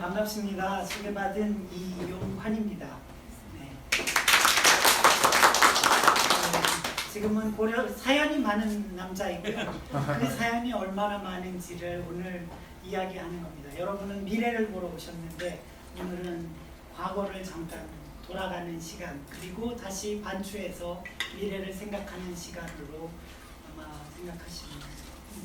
반갑습니다. 소개받은 이용환입니다. 네. 지금은 고려 사연이 많은 남자이고요. 그 사연이 얼마나 많은지를 오늘 이야기하는 겁니다. 여러분은 미래를 보러 오셨는데 오늘은 과거를 잠깐 돌아가는 시간, 그리고 다시 반추해서 미래를 생각하는 시간으로 아마 생각하시면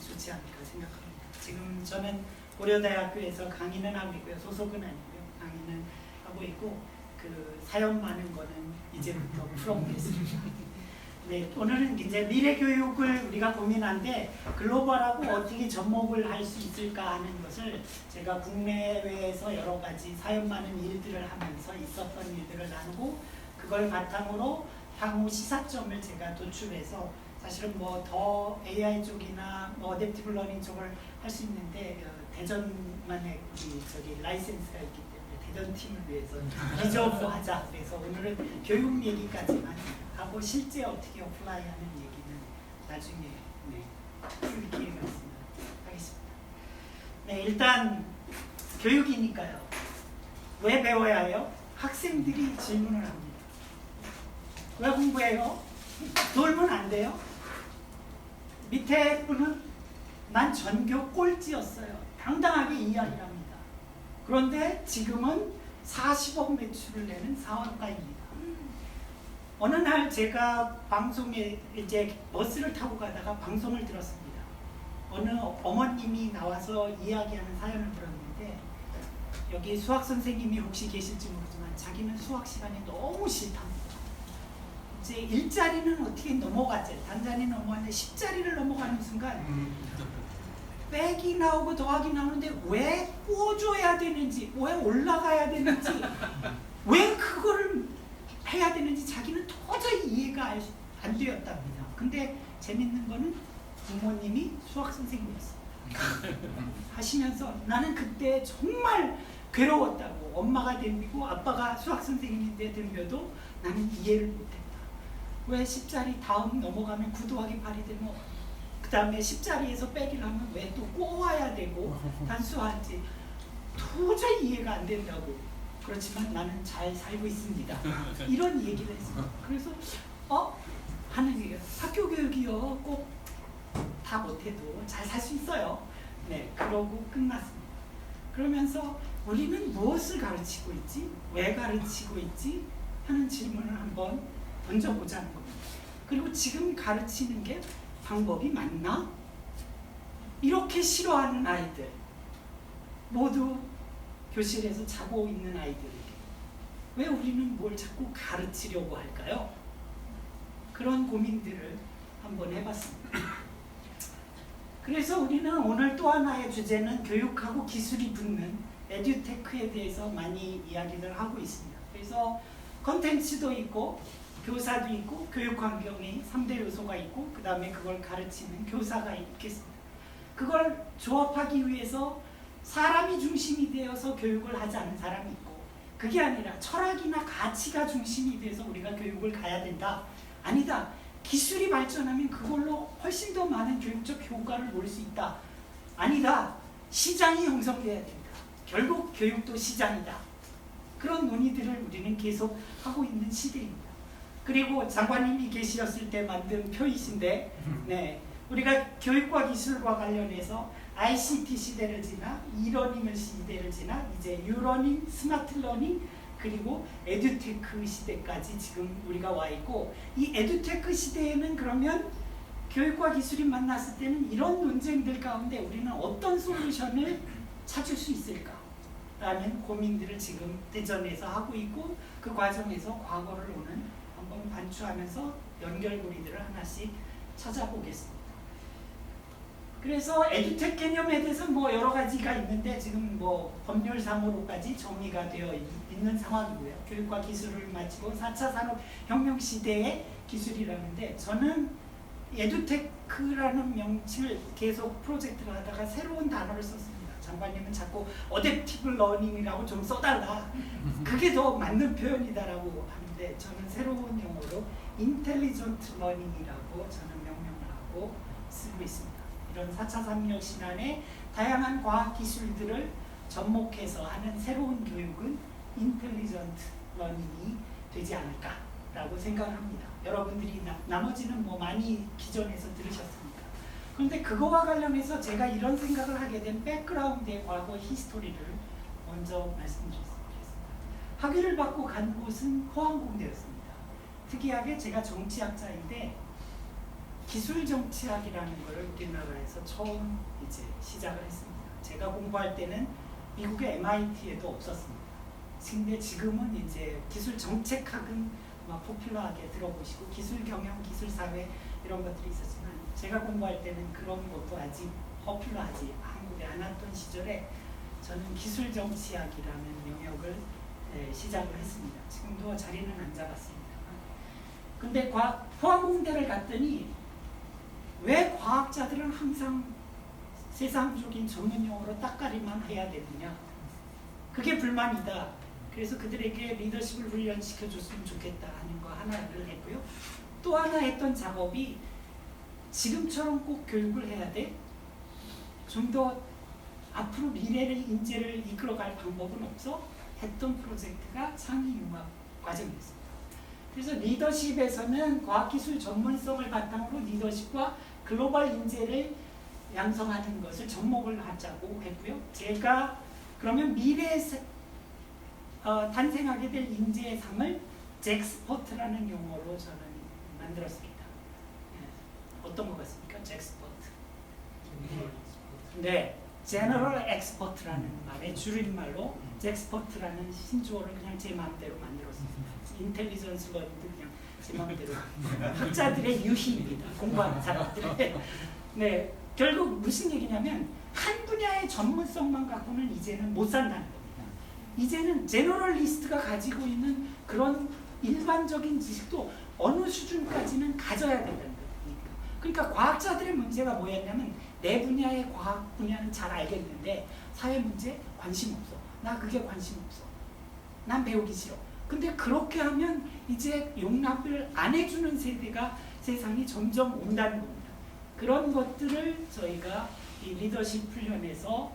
좋지 않을까 생각합니다. 지금 저는 고려대학교에서 강의는 하고 있고요. 소속은 아니고요. 강의는 하고 있고 그 사연 많은 거는 이제부터 풀어보겠습니다. 네, 오늘은 이제 미래 교육을 우리가 고민한데 글로벌하고 어떻게 접목을 할 수 있을까 하는 것을 제가 국내외에서 여러 가지 사연 많은 일들을 하면서 있었던 일들을 나누고 그걸 바탕으로 향후 시사점을 제가 도출해서 사실은 뭐 더 AI 쪽이나 뭐 어댑티브 러닝 쪽을 할 수 있는데 대전만의 우리 저기 라이센스가 있기 때문에 대전 팀을 위해서 리저브 하자. 그래서 오늘은 교육 얘기까지만 하고 실제 어떻게 어플라이하는 얘기는 나중에 풀 기회가 있으면 하겠습니다. 네, 일단 교육이니까요. 왜 배워야 해요? 학생들이 질문을 합니다. 왜 공부해요? 놀면 안 돼요? 밑에 분은 난 전교 꼴찌였어요. 당당하게 이야기를 합니다. 그런데 지금은 40억 매출을 내는 사업가입니다. 어느 날 제가 방송에 이제 버스를 타고 가다가 방송을 들었습니다. 어느 어머님이 나와서 이야기하는 사연을 들었는데 여기 수학 선생님이 혹시 계실지 모르지만 자기는 수학 시간이 너무 싫답니다. 이제 1자리는 어떻게 넘어갔지? 단자리 넘어갔는데 10자리를 넘어가는 순간 빼기 나오고 더하기 나오는데 왜 꽂아야 되는지, 왜 올라가야 되는지, 왜 그거를 해야 되는지 자기는 도저히 이해가 안 되었답니다. 근데 재밌는 거는 부모님이 수학 선생님이었습니다. 하시면서 나는 그때 정말 괴로웠다고. 엄마가 덤비고 아빠가 수학 선생님인데 덤벼도 나는 이해를 못했다. 왜 10자리 다음 넘어가면 9 더하기 8이 되면 그 다음에 10자리에서 빼기를 하면 왜 또 꼬아야 되고 단수하지 도저히 이해가 안 된다고. 그렇지만 나는 잘 살고 있습니다. 이런 얘기를 했습니다. 그래서 하는 얘기가 학교 교육이요 꼭 다 못해도 잘 살 수 있어요. 네, 그러고 끝났습니다. 그러면서 우리는 무엇을 가르치고 있지? 왜 가르치고 있지? 하는 질문을 한번 던져보자는 겁니다. 그리고 지금 가르치는 게 방법이 맞나? 이렇게 싫어하는 아이들 모두 교실에서 자고 있는 아이들에게 왜 우리는 뭘 자꾸 가르치려고 할까요? 그런 고민들을 한번 해봤습니다. 그래서 우리는 오늘 또 하나의 주제는 교육하고 기술이 붙는 에듀테크에 대해서 많이 이야기를 하고 있습니다. 그래서 컨텐츠도 있고 교사도 있고 교육 환경이 3대 요소가 있고 그 다음에 그걸 가르치는 교사가 있겠습니다. 그걸 조합하기 위해서 사람이 중심이 되어서 교육을 하지 않는 사람이 있고 그게 아니라 철학이나 가치가 중심이 돼서 우리가 교육을 가야 된다. 아니다. 기술이 발전하면 그걸로 훨씬 더 많은 교육적 효과를 볼 수 있다. 아니다. 시장이 형성돼야 된다. 결국 교육도 시장이다. 그런 논의들을 우리는 계속 하고 있는 시대입니다. 그리고 장관님이 계셨을 때 만든 표이신데 우리가 교육과 기술과 관련해서 ICT 시대를 지나 이러닝 시대를 지나 이제 유러닝, 스마트 러닝 그리고 에듀테크 시대까지 지금 우리가 와 있고 이 에듀테크 시대에는 그러면 교육과 기술이 만났을 때는 이런 논쟁들 가운데 우리는 어떤 솔루션을 찾을 수 있을까? 라는 고민들을 지금 대전에서 하고 있고 그 과정에서 과거를 오늘 한번 반추하면서 연결고리들을 하나씩 찾아보겠습니다. 그래서 에듀텍 개념에 대해서 뭐 여러 가지가 있는데 지금 뭐 법률상으로까지 정리가 되어 있는 상황이고요. 교육과 기술을 마치고 4차 산업혁명 시대의 기술이라는데 저는 에듀테크라는 명칭을 계속 프로젝트를 하다가 새로운 단어를 썼습니다. 장관님은 자꾸 어댑티브 러닝이라고 좀 써달라. 그게 더 맞는 표현이다라고 하는데 저는 새로운 용어로 인텔리전트 러닝이라고 저는 명명을 하고 쓰고 있습니다. 이런 4차 산업혁명 신안의 다양한 과학 기술들을 접목해서 하는 새로운 교육은 인텔리전트 러닝이 되지 않을까라고 생각을 합니다. 여러분들이 나머지는 뭐 많이 기존에서 들으셨습니다. 그런데 그거와 관련해서 제가 이런 생각을 하게 된 백그라운드의 과거 히스토리를 먼저 말씀드리겠습니다. 학위를 받고 간 곳은 포항공대였습니다. 특이하게 제가 정치학자인데 기술정치학이라는 것을 우리나라에서 처음 이제 시작을 했습니다. 제가 공부할 때는 미국의 MIT에도 없었습니다. 근데 지금은 이제 기술정책학은 막 포퓰러하게 들어보시고 기술경영, 기술사회 이런 것들이 있었지만 제가 공부할 때는 그런 것도 아직 포퓰러하지 한국에 않았던 시절에 저는 기술정치학이라는 영역을 시작을 했습니다. 지금도 자리는 안 잡았습니다. 근데 포항공대를 갔더니 왜 과학자들은 항상 세상적인 전문 용어로 따까리만 해야 되느냐? 그게 불만이다. 그래서 그들에게 리더십을 훈련시켜줬으면 좋겠다 하는 거 하나를 했고요. 또 하나 했던 작업이 지금처럼 꼭 교육을 해야 돼? 좀 더 앞으로 미래를 인재를 이끌어갈 방법은 없어? 했던 프로젝트가 창의융합 과정이었습니다. 그래서 리더십에서는 과학기술 전문성을 바탕으로 리더십과 글로벌 인재를 양성하는 것을 접목을 하자고 했고요. 제가 그러면 미래에 탄생하게 될 인재의 상을 잭스퍼트라는 용어로 저는 만들었습니다. 어떤 것 같습니까? 잭스퍼트. 네, General Expert라는 말의 줄임말로 잭스퍼트라는 신조어를 그냥 제 마음대로 만들었습니다. 인텔리전스 러닝도 그냥 제 마음대로 학자들의 유희입니다. 공부하는 사람들의. 네, 결국 무슨 얘기냐면 한 분야의 전문성만 갖고는 이제는 못 산다는 겁니다. 이제는 제너럴리스트가 가지고 있는 그런 일반적인 지식도 어느 수준까지는 가져야 된다는 겁니다. 그러니까 과학자들의 문제가 뭐였냐면 내 분야의 과학 분야는 잘 알겠는데 사회 문제 관심 없어. 나 그게 관심 없어. 난 배우기 싫어. 근데 그렇게 하면 이제 용납을 안 해주는 세대가 세상이 점점 온다는 겁니다. 그런 것들을 저희가 이 리더십 훈련에서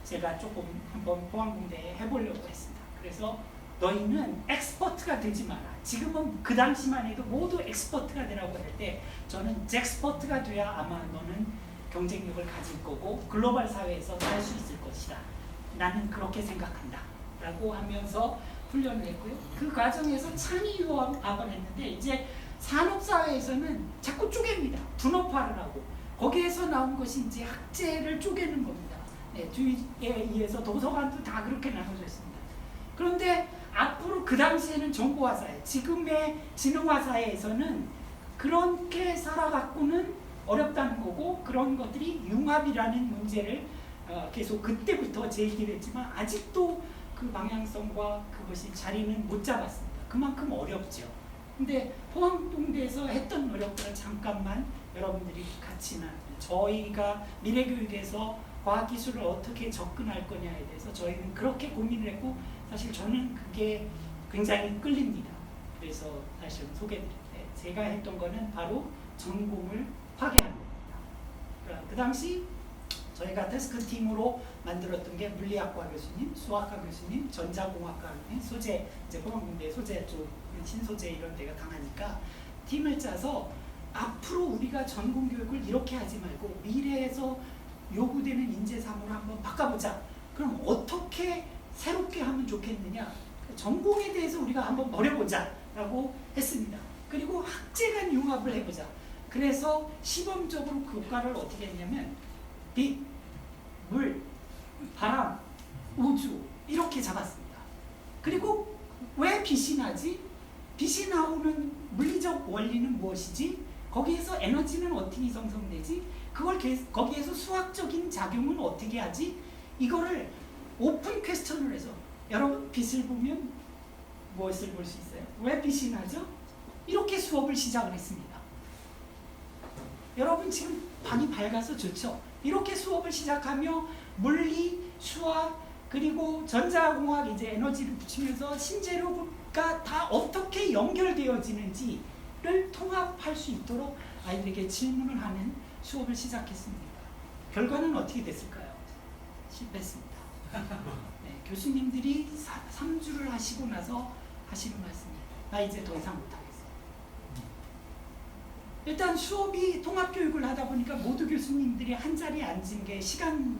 제가 조금 한번 포항공대에 해보려고 했습니다. 그래서 너희는 엑스퍼트가 되지 마라. 지금은 그 당시만 해도 모두 엑스퍼트가 되라고 할 때 저는 잭스퍼트가 돼야 아마 너는 경쟁력을 가질 거고 글로벌 사회에서 살 수 있을 것이다. 나는 그렇게 생각한다. 라고 하면서 훈련을 했고요. 그 과정에서 창의융합을 했는데 이제 산업사회에서는 자꾸 쪼갭니다. 분업화를 하고 거기에서 나온 것이 이제 학제를 쪼개는 겁니다. 네, 뒤에 의해서 도서관도 다 그렇게 나눠져 있습니다. 그런데 앞으로 그 당시에는 정보화사회, 지금의 지능화사회에서는 그렇게 살아갖고는 어렵다는 거고 그런 것들이 융합이라는 문제를 계속 그때부터 제기를 했지만 아직도 그 방향성과 그것이 자리는 못 잡았습니다. 그만큼 어렵죠. 근데 포항공대에서 했던 노력들을 잠깐만 여러분들이 같이 저희가 미래교육에서 과학기술을 어떻게 접근할 거냐에 대해서 저희는 그렇게 고민을 했고 사실 저는 그게 굉장히 끌립니다. 그래서 다시 소개드릴게요. 제가 했던 거는 바로 전공을 파괴하는 겁니다. 그 당시 저희가 테스크팀으로 만들었던 게 물리학과 교수님, 수학과 교수님, 전자공학과 교수님, 소재, 이제 포항공대 소재 쪽, 신소재 이런 데가 강하니까 팀을 짜서 앞으로 우리가 전공 교육을 이렇게 하지 말고 미래에서 요구되는 인재상으로 한번 바꿔보자. 그럼 어떻게 새롭게 하면 좋겠느냐? 전공에 대해서 우리가 한번 버려보자 라고 했습니다. 그리고 학제 간 융합을 해보자. 그래서 시범적으로 교과를 어떻게 했냐면 빛, 물, 바람, 우주 이렇게 잡았습니다. 그리고 왜 빛이 나지? 빛이 나오는 물리적 원리는 무엇이지? 거기에서 에너지는 어떻게 생성되지? 그걸 거기에서 수학적인 작용은 어떻게 하지? 이거를 오픈 퀘스천을 해서 여러분 빛을 보면 무엇을 볼 수 있어요? 왜 빛이 나죠? 이렇게 수업을 시작을 했습니다. 여러분 지금 방이 밝아서 좋죠? 이렇게 수업을 시작하며 물리, 수학, 그리고 전자공학 이제 에너지를 붙이면서 신재료가 다 어떻게 연결되어지는지를 통합할 수 있도록 아이들에게 질문을 하는 수업을 시작했습니다. 결과는 어떻게 됐을까요? 실패했습니다. 네, 교수님들이 3주를 하시고 나서 하시는 말씀이에요. 나 이제 더 이상 못하겠어. 일단 수업이 통합교육을 하다 보니까 모두 교수님들이 한 자리에 앉은 게 시간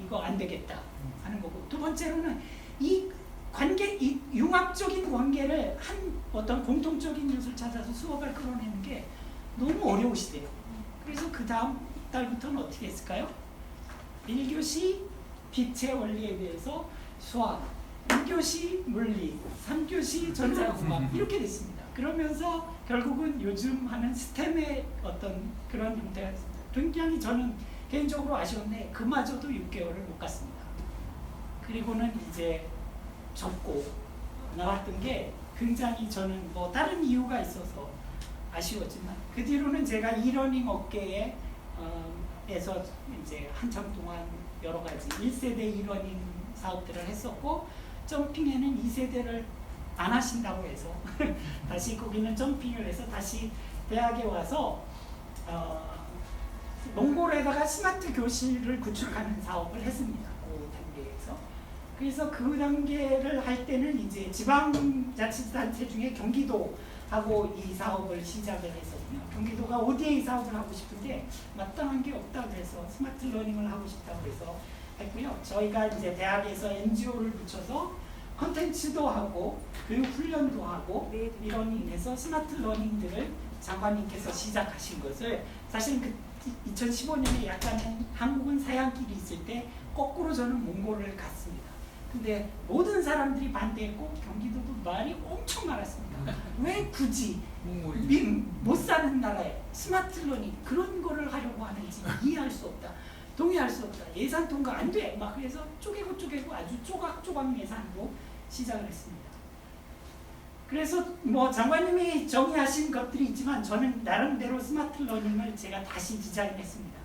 이거 안 되겠다 하는 거고, 두 번째로는 이 관계, 이 융합적인 관계를 한 어떤 공통적인 요소를 찾아서 수업을 끌어내는 게 너무 어려우시대요. 그래서 그 다음 달부터는 어떻게 했을까요? 1교시 빛의 원리에 대해서 수학, 2교시 물리, 3교시 전자공학 이렇게 됐습니다. 그러면서 결국은 요즘 하는 스템의 어떤 그런 형태가 있습니다. 굉장히 저는 개인적으로 아쉬운데 그마저도 6개월을 못 갔습니다. 그리고는 이제 접고 나왔던 게 굉장히 저는 뭐 다른 이유가 있어서 아쉬웠지만, 그 뒤로는 제가 이러닝 업계에 에서 이제 한참 동안 여러 가지 1세대 이러닝 사업들을 했었고, 점핑에는 2세대를 안 하신다고 해서 다시 거기는 점핑을 해서 다시 대학에 와서 몽골에다가 스마트 교실을 구축하는 사업을 했습니다. 그 단계에서. 그래서 그 단계를 할 때는 이제 지방자치단체 중에 경기도하고 이 사업을 시작을 했었고요. 경기도가 ODA 사업을 하고 싶은데 마땅한 게 없다고 해서 스마트 러닝을 하고 싶다고 해서 했고요. 저희가 이제 대학에서 NGO를 붙여서 컨텐츠도 하고 교육 훈련도 하고 이러닝해서 스마트 러닝들을 장관님께서 시작하신 것을, 사실 그 2015년에 약간은 한국은 사양길이 있을 때 거꾸로 저는 몽골을 갔습니다. 근데 모든 사람들이 반대했고 경기도도 말이 엄청 많았습니다. 왜 굳이 못 사는 나라에 스마트 러닝 그런 거를 하려고 하는지 이해할 수 없다. 동의할 수 없다. 예산 통과 안 돼. 막 그래서 쪼개고 아주 조각 예산으로 시작을 했습니다. 그래서 뭐 장관님이 정의하신 것들이 있지만 저는 나름대로 스마트 러닝을 제가 다시 디자인했습니다.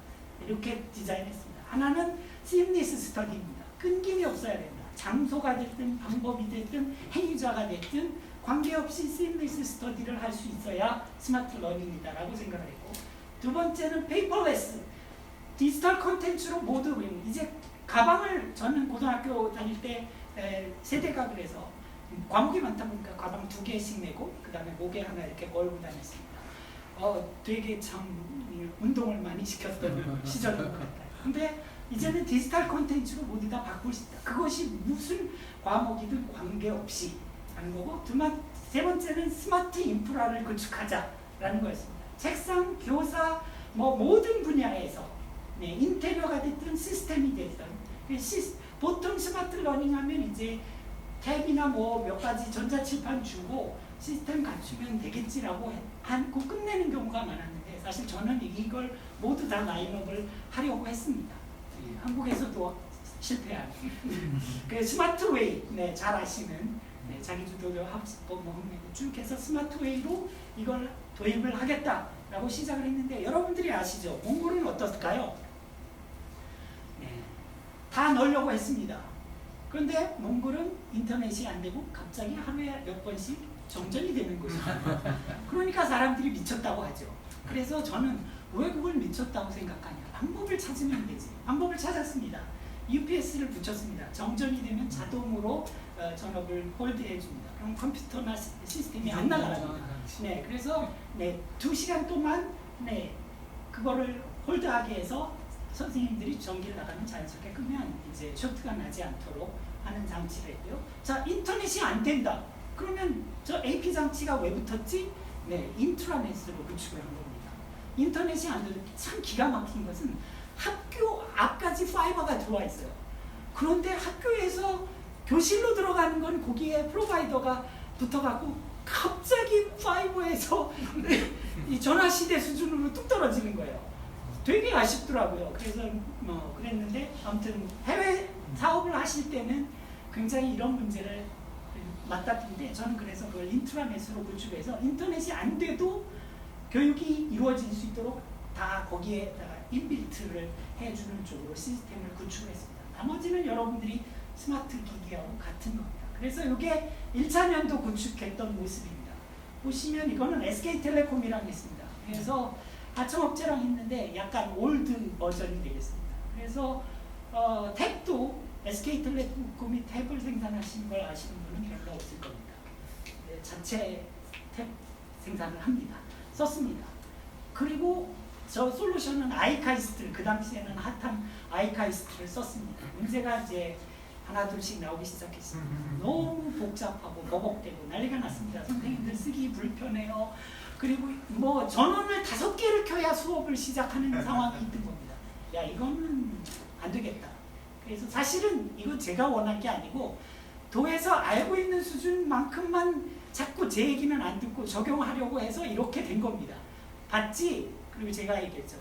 이렇게 디자인했습니다. 하나는 seamless 스터디입니다. 끊김이 없어야 된다. 장소가 됐든 방법이 됐든 행위자가 됐든 관계없이 seamless 스터디를 할 수 있어야 스마트 러닝이다라고 생각을 했고, 두 번째는 페이퍼레스, 디지털 콘텐츠로 모두 이제 가방을 저는 고등학교 다닐 때 세대가 그래서 과목이 많다 보니까 가방 2개씩 메고 그 다음에 목에 하나 이렇게 걸고 다녔습니다. 되게 참 운동을 많이 시켰던 시절인 것 같아요. 근데 이제는 디지털 콘텐츠로 모두 다 바꿀 수 있다. 그것이 무슨 과목이든 관계없이 하는 거고, 세 번째는 스마트 인프라를 구축하자라는 거였습니다. 책상, 교사, 뭐 모든 분야에서 인테리어가 됐든 시스템이 됐든 보통 스마트 러닝 하면 이제 탭이나 뭐 몇 가지 전자칠판 주고 시스템 갖추면 되겠지라고 하고 끝내는 경우가 많았는데, 사실 저는 이걸 모두 다 라인업을 하려고 했습니다. 한국에서도 실패한 그 스마트웨이, 잘 아시는 자기주도 학습법 쭉 해서 스마트웨이로 이걸 도입을 하겠다라고 시작을 했는데, 여러분들이 아시죠? 몽골은 어떨까요? 다 넣으려고 했습니다. 그런데 몽골은 인터넷이 안 되고 갑자기 하루에 몇 번씩 정전이 되는 것이죠. 그러니까 사람들이 미쳤다고 하죠. 그래서 저는 왜 그걸 미쳤다고 생각하냐? 방법을 찾으면 되지. 방법을 찾았습니다. UPS를 붙였습니다. 정전이 되면 자동으로 전업을 홀드해 줍니다. 그럼 컴퓨터나 시스템이 안 나가랍니다. 그래서 2시간 동안 그거를 홀드하게 해서 선생님들이 전기를 나가면 자연스럽게 끄면 이제 쇼트가 나지 않도록 하는 장치를 했고요. 자, 인터넷이 안 된다. 그러면 저 AP 장치가 왜 붙었지? 인트라넷으로 구축을 한 겁니다. 인터넷이 안 되는 참 기가 막힌 것은 학교 앞까지 파이버가 들어와 있어요. 그런데 학교에서 교실로 들어가는 건 거기에 프로바이더가 붙어갖고 갑자기 파이버에서 이 전화시대 수준으로 뚝 떨어지는 거예요. 되게 아쉽더라고요. 그래서 뭐 그랬는데, 아무튼 해외 사업을 하실 때는 굉장히 이런 문제를 맞닥뜨는데, 저는 그래서 그걸 인트라넷으로 구축해서 인터넷이 안 돼도 교육이 이루어질 수 있도록 다 거기에다가 인빌트를 해주는 쪽으로 시스템을 구축했습니다. 나머지는 여러분들이 스마트 기기하고 같은 겁니다. 그래서 이게 1차년도 구축했던 모습입니다. 보시면 이거는 SK텔레콤이랑 했습니다. 그래서 하청업체랑 했는데 약간 올드 버전이 되겠습니다. 그래서 탭도 SK텔레콤이 탭을 생산하시는 걸 아시는 분은 별로 없을 겁니다. 네, 자체 탭 생산을 합니다. 썼습니다. 그리고 저 솔루션은 아이카이스트를, 그 당시에는 핫한 아이카이스트를 썼습니다. 문제가 이제 하나 둘씩 나오기 시작했습니다. 너무 복잡하고 버벅대고 난리가 났습니다. 선생님들 쓰기 불편해요. 그리고 뭐 전원을 5개를 켜야 수업을 시작하는 상황이 있던 겁니다. 야, 이거는 안 되겠다. 그래서 사실은 이거 제가 원한 게 아니고 도에서 알고 있는 수준만큼만 자꾸 제 얘기는 안 듣고 적용하려고 해서 이렇게 된 겁니다. 봤지? 그리고 제가 얘기했죠.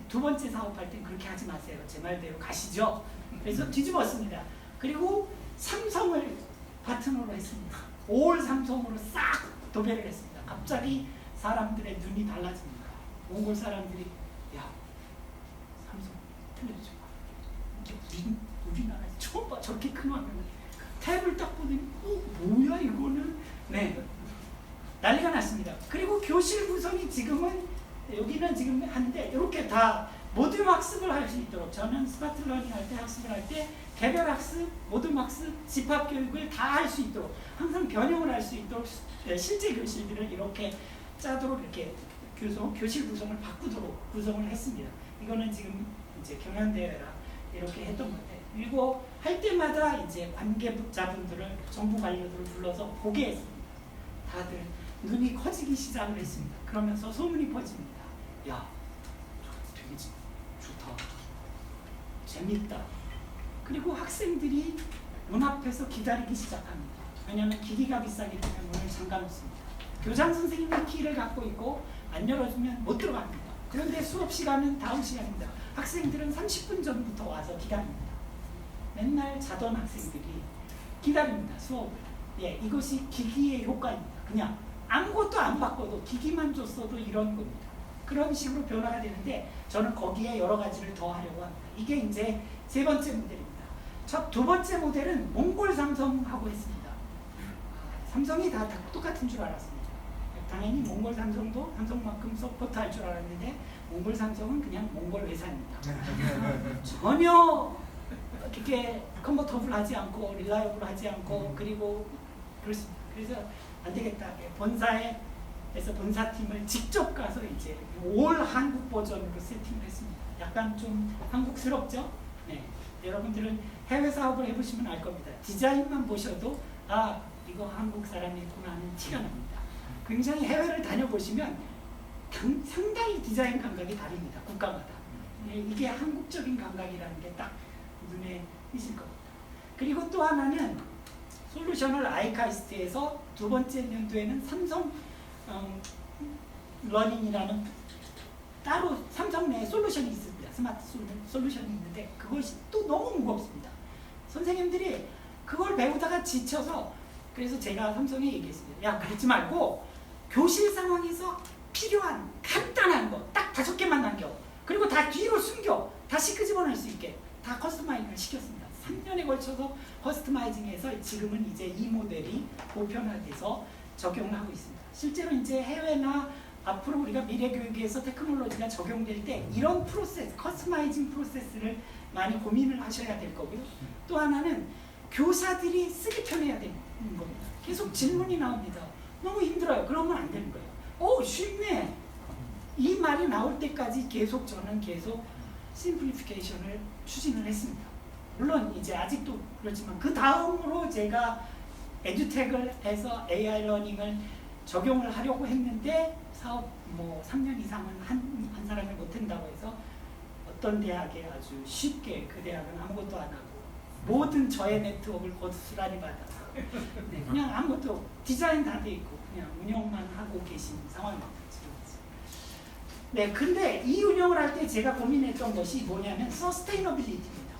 두 번째 사업할 땐 그렇게 하지 마세요. 제 말대로 가시죠. 그래서 뒤집었습니다. 그리고 삼성을 파트너로 했습니다. 올 삼성으로 싹 도배를 했습니다. 갑자기 사람들의 눈이 달라집니다. 몽골 사람들이 야, 삼성 틀려줘. 우리나라에서 처음 봐. 저렇게 큰 화면을. 탭을 딱 보더니 뭐야 이거는. 네, 난리가 났습니다. 그리고 교실 구성이 지금은 여기는 지금 한데 이렇게 다 모듈 학습을 할 수 있도록, 저는 스마트 러닝 할 때 학습을 할 때 개별 학습, 모듈 학습, 집합 교육을 다 할 수 있도록 항상 변형을 할 수 있도록 실제 교실들을 이렇게 짜도록 이렇게 교실 구성을 바꾸도록 구성을 했습니다. 이거는 지금 이제 경연대회라 이렇게 했던 건데, 그리고 할 때마다 이제 관계자분들을, 정부 관료들을 불러서 보게 했습니다. 다들 눈이 커지기 시작을 했습니다. 그러면서 소문이 퍼집니다. 야, 되게 좋다. 재밌다. 그리고 학생들이 문 앞에서 기다리기 시작합니다. 왜냐하면 기기가 비싸기 때문에 문을 잠가 놓습니다. 교장 선생님이 키를 갖고 있고 안 열어주면 못 들어갑니다. 그런데 수업 시간은 다음 시간입니다. 학생들은 30분 전부터 와서 기다립니다. 맨날 자던 학생들이 기다립니다. 수업을. 예, 이것이 기기의 효과입니다. 그냥 아무것도 안 바꿔도 기기만 줬어도 이런 겁니다. 그런 식으로 변화가 되는데 저는 거기에 여러 가지를 더 하려고 합니다. 이게 이제 세 번째 모델입니다. 두 번째 모델은 몽골 삼성하고 했습니다. 삼성이 다 똑같은 줄 알았습니다. 당연히 몽골 삼성도 삼성만큼 서포트할 줄 알았는데 몽골 삼성은 그냥 몽골 회사입니다. 전혀 이렇게 컨버터블하지 않고 릴라이블하지 않고 그리고 그렇습니다. 그래서 안 되겠다. 본사에서 본사팀을 직접 가서 이제 올 한국 버전으로 세팅을 했습니다. 약간 좀 한국스럽죠? 네. 여러분들은 해외 사업을 해보시면 알 겁니다. 디자인만 보셔도 아, 이거 한국 사람이구나 하는 티가 납니다. 굉장히 해외를 다녀보시면 상당히 디자인 감각이 다릅니다. 국가마다. 이게 한국적인 감각이라는 게 딱 눈에 띄실 겁니다. 그리고 또 하나는 솔루션을 아이카이스트에서 두 번째 연도에는 삼성 러닝이라는 따로 삼성 내 솔루션이 있습니다. 스마트 솔루션이 있는데 그것이 또 너무 무겁습니다. 선생님들이 그걸 배우다가 지쳐서, 그래서 제가 삼성에 얘기했습니다. 야, 그러지 말고 교실 상황에서 필요한 간단한 거 딱 5개만 남겨. 그리고 다 뒤로 숨겨. 다시 끄집어낼 수 있게 다 커스터마이징을 시켰습니다. 3년에 걸쳐서 커스터마이징해서 지금은 이제 이 모델이 보편화돼서 적용을 하고 있습니다. 실제로 이제 해외나 앞으로 우리가 미래 교육에서 테크놀로지가 적용될 때 이런 프로세스, 커스터마이징 프로세스를 많이 고민을 하셔야 될 거고요. 또 하나는 교사들이 쓰기 편해야 되는 겁니다. 계속 질문이 나옵니다. 너무 힘들어요. 그러면 안 되는 거예요. 쉽네. 이 말이 나올 때까지 저는 계속 심플리피케이션을 추진을 했습니다. 물론 이제 아직도 그렇지만 그 다음으로 제가 에듀텍을 해서 AI 러닝을 적용을 하려고 했는데 사업 3년 이상은 한 사람이 못한다고 해서 어떤 대학에 아주 쉽게, 그 대학은 아무것도 안 하고 모든 저의 네트워크를 고스란히 받아서 네, 그냥 아무것도 디자인 다 돼 있고 그냥 운영만 하고 계신 상황입니다. 네, 근데 이 운영을 할 때 제가 고민했던 것이 뭐냐면 서스테이너빌리티입니다.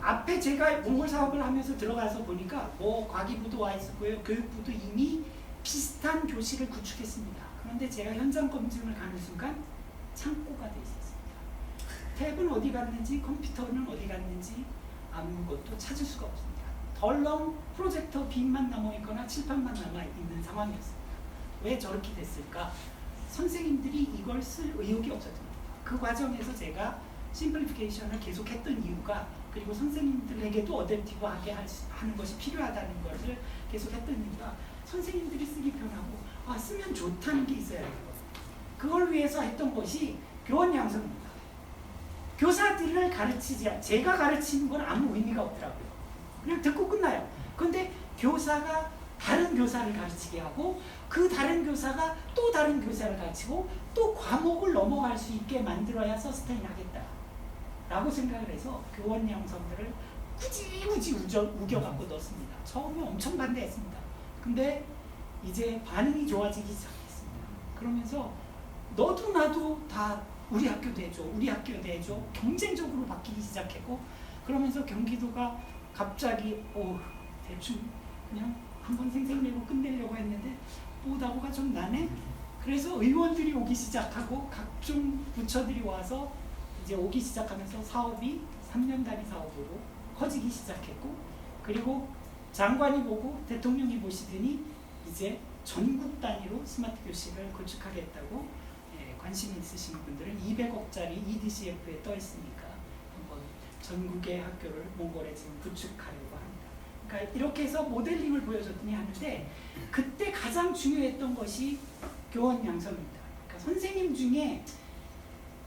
앞에 제가 몽골 사업을 하면서 들어가서 보니까 과기부도 와 있었고요, 교육부도 이미 비슷한 교실을 구축했습니다. 그런데 제가 현장 검증을 가는 순간 창고가 돼 있었습니다. 탭은 어디 갔는지, 컴퓨터는 어디 갔는지 아무것도 찾을 수가 없습니다. 덜렁 프로젝터 빈만 남아있거나 칠판만 남아있는 상황이었습니다. 왜 저렇게 됐을까? 선생님들이 이걸 쓸 의욕이 없었던 겁니다. 그 과정에서 제가 심플리피케이션을 계속했던 이유가 그리고 선생님들에게도 어댑티브하게 하는 것이 필요하다는 것을 계속 했던 이유가 선생님들이 쓰기 편하고 쓰면 좋다는 게 있어야 돼요. 그걸 위해서 했던 것이 교원 양성입니다. 교사들을 제가 가르치는 건 아무 의미가 없더라고요. 그냥 듣고 끝나요. 그런데 교사가 다른 교사를 가르치게 하고 그 다른 교사가 또 다른 교사를 가르치고 또 과목을 넘어갈 수 있게 만들어야 서스테인 하겠다 라고 생각을 해서 교원 양성들을 굳이 우겨갖고 넣습니다. 처음에 엄청 반대했습니다. 근데 이제 반응이 좋아지기 시작했습니다. 그러면서 너도 나도 다 우리 학교도 해줘, 우리 학교도 해줘 경쟁적으로 바뀌기 시작했고, 그러면서 경기도가 갑자기 대충 그냥 한번 생색내고 끝내려고 했는데 오다고가 좀 나네. 그래서 의원들이 오기 시작하고 각종 부처들이 와서 이제 오기 시작하면서 사업이 3년 단위 사업으로 커지기 시작했고, 그리고 장관이 보고 대통령이 보시더니 이제 전국 단위로 스마트 교실을 구축하겠다고 관심이 있으신 분들은 200억짜리 EDCF에 떠 있으니까 한번 전국의 학교를 몽골에 지금 구축하려고 합니다. 그러니까 이렇게 해서 모델링을 보여줬더니 하는데, 그때 가장 중요했던 것이 교원 양성입니다. 그러니까 선생님 중에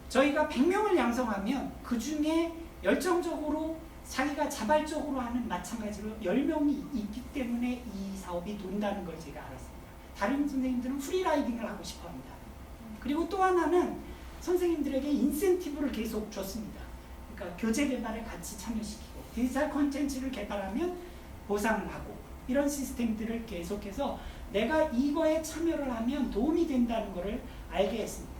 저희가 100명을 양성하면 그 중에 열정적으로 자기가 자발적으로 하는 마찬가지로 10명이 있기 때문에 이 사업이 돈다는 걸 제가 알았습니다. 다른 선생님들은 프리라이딩을 하고 싶어 합니다. 그리고 또 하나는 선생님들에게 인센티브를 계속 줬습니다. 그러니까 교재 개발에 같이 참여시키고 디지털 콘텐츠를 개발하면 보상을 하고 이런 시스템들을 계속해서 내가 이거에 참여를 하면 도움이 된다는 것을 알게 했습니다.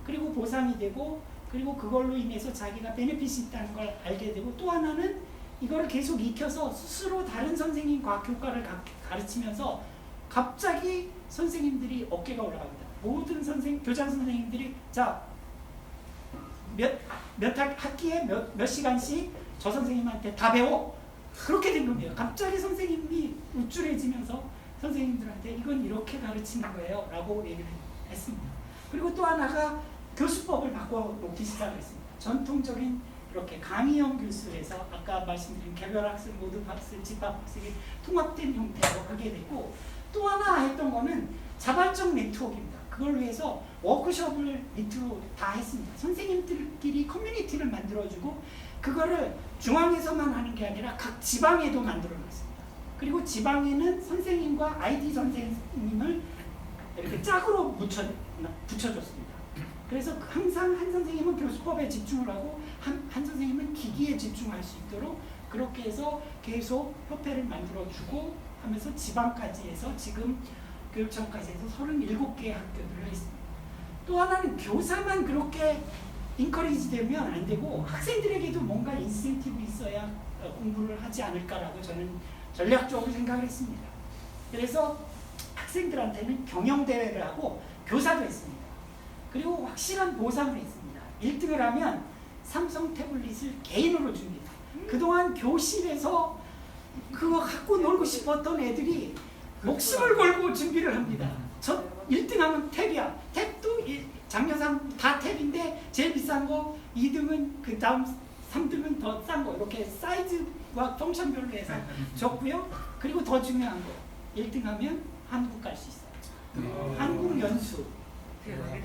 그리고 보상이 되고, 그리고 그걸로 인해서 자기가 베네핏이 있다는 걸 알게 되고, 또 하나는 이거를 계속 익혀서 스스로 다른 선생님 과학 효과를 가르치면서 갑자기 선생님들이 어깨가 올라갑니다. 모든 교장 선생님들이 몇 학기에 몇 시간씩 저 선생님한테 다 배워. 그렇게 된 겁니다. 갑자기 선생님이 우쭐해지면서 선생님들한테 이건 이렇게 가르치는 거예요 라고 얘기를 했습니다. 그리고 또 하나가 교수법을 바꿔놓기 시작했습니다. 전통적인 이렇게 강의형 교수에서 아까 말씀드린 개별학습, 모두학습, 집합학습이 통합된 형태로 하게 되고, 또 하나 했던 거는 자발적 네트워크입니다. 그걸 위해서 워크숍을 밑으로 다 했습니다. 선생님들끼리 커뮤니티를 만들어주고, 그거를 중앙에서만 하는 게 아니라 각 지방에도 만들어놨습니다. 그리고 지방에는 선생님과 IT 선생님을 이렇게 짝으로 붙여줬습니다. 그래서 항상 한 선생님은 교수법에 집중을 하고 한 선생님은 기기에 집중할 수 있도록 그렇게 해서 계속 협회를 만들어주고 하면서 지방까지 해서 지금 교육청까지 해서 37개의 학교들을 했습니다. 또 하나는 교사만 그렇게 인커리지 되면 안 되고 학생들에게도 뭔가 인센티브 있어야 공부를 하지 않을까라고 저는 전략적으로 생각을 했습니다. 그래서 학생들한테는 경영대회를 하고 교사도 했습니다. 그리고 확실한 보상을 했습니다. 1등을 하면 삼성 태블릿을 개인으로 줍니다. 그동안 교실에서 그거 갖고 놀고 싶었던 애들이 목숨을 걸고 준비를 합니다. 저 1등하면 탭이야. 탭도 장려상 다 탭인데 제일 비싼 거, 2등은 그 다음 3등은 더 싼 거, 이렇게 사이즈와 펑션별로 해서 줬고요. 그리고 더 중요한 거, 1등하면 한국 갈 수 있어요. 한국 연수,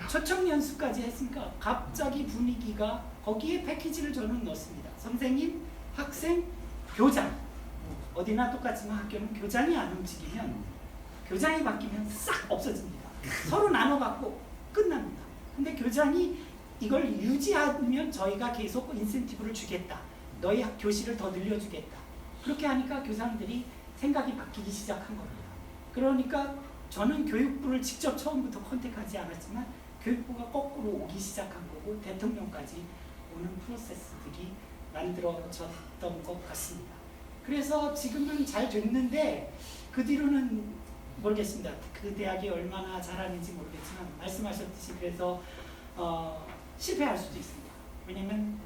초청 연수까지 했으니까 갑자기 분위기가, 거기에 패키지를 저는 넣습니다. 선생님, 학생, 교장. 어디나 똑같지만 학교는 교장이 안 움직이면, 교장이 바뀌면 싹 없어집니다. 서로 나눠갖고 끝납니다. 근데 교장이 이걸 유지하면 저희가 계속 인센티브를 주겠다. 너희 교실을 더 늘려주겠다. 그렇게 하니까 교사들이 생각이 바뀌기 시작한 겁니다. 그러니까 저는 교육부를 직접 처음부터 컨택하지 않았지만 교육부가 거꾸로 오기 시작한 거고 대통령까지 오는 프로세스들이 만들어졌던 것 같습니다. 그래서 지금은 잘 됐는데 그 뒤로는 모르겠습니다. 그 대학이 얼마나 잘하는지 모르겠지만 말씀하셨듯이 그래서 실패할 수도 있습니다. 왜냐하면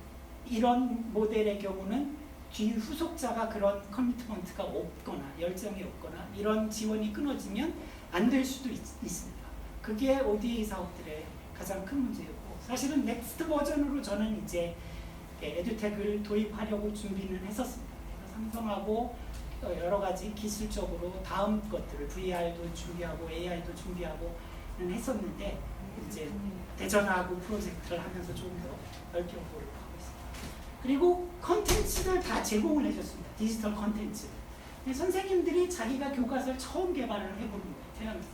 이런 모델의 경우는 뒤 후속자가 그런 커미트먼트가 없거나 열정이 없거나 이런 지원이 끊어지면 안 될 수도 있습니다. 그게 ODA 사업들의 가장 큰 문제였고, 사실은 넥스트 버전으로 저는 이제 에듀텍을 도입하려고 준비는 했었습니다. 그래서 삼성하고 여러 가지 기술적으로 다음 것들을 VR도 준비하고 AI도 준비하고 했었는데 이제 대전하고 프로젝트를 하면서 조금 더 넓게 보려고 하고 있습니다. 그리고 컨텐츠를 다 제공을 해줬습니다. 디지털 컨텐츠. 선생님들이 자기가 교과서를 처음 개발을 해보는 거예요. 태어나서.